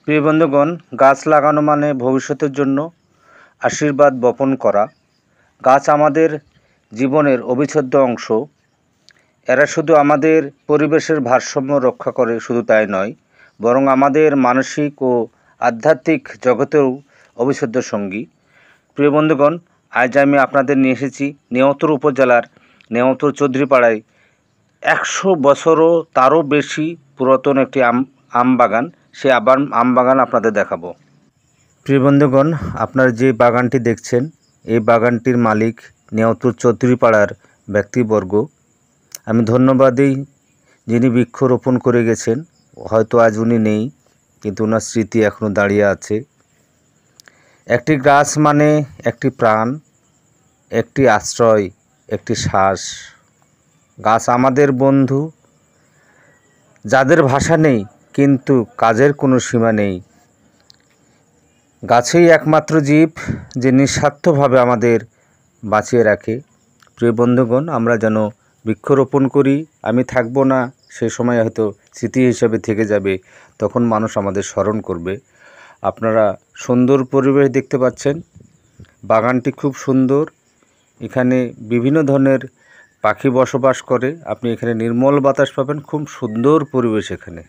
প্রিয় বন্ধুগণ, গাছ লাগানো মানে ভবিষ্যতের জন্য আশীর্বাদ বপন করা। গাছ আমাদের জীবনের অবিচ্ছেদ্য অংশ। এরা শুধু আমাদের পরিবেশের ভারসাম্য রক্ষা করে, শুধু তাই নয়, বরং আমাদের মানসিক ও আধ্যাত্মিক জগতেও অবিচ্ছেদ্য সঙ্গী। প্রিয় বন্ধুগণ, আজ আমি আপনাদের নিয়ে এসেছি নেওতর উপজেলার নেওতর চৌধুরীপাড়ায় 100 বছরও তারও বেশি পুরাতন একটি আম বাগান। সেই আম বাগান আপনাদের দেখাবো। প্রিয় বন্ধুগণ, আপনারা যে বাগানটি দেখছেন, এই বাগানটির মালিক নেওতর চৌধুরীপাড়ার ব্যক্তিবর্গ। আমি ধন্যবাদ দিই যিনি বৃক্ষরোপণ করে গেছেন। হয়তো আজ উনি নেই, কিন্তু ওনার স্মৃতি এখনও দাঁড়িয়ে আছে। একটি গাছ মানে একটি প্রাণ, একটি আশ্রয়, একটি শ্বাস। গাছ আমাদের বন্ধু, যাদের ভাষা নেই কিন্তু কাজের কোনো সীমা নেই। গাছেই একমাত্র জীব যে নিঃস্বার্থভাবে আমাদের বাঁচিয়ে রাখে। প্রিয় বন্ধুগণ, আমরা যেন বৃক্ষরোপণ করি। আমি থাকবো না, সে সময় হয়তো স্মৃতি হিসাবে থেকে যাবে, তখন মানুষ আমাদের স্মরণ করবে। আপনারা সুন্দর পরিবেশ দেখতে পাচ্ছেন, বাগানটি খুব সুন্দর। এখানে বিভিন্ন ধরনের পাখি বসবাস করে। আপনি এখানে নির্মল বাতাস পাবেন, খুব সুন্দর পরিবেশ এখানে।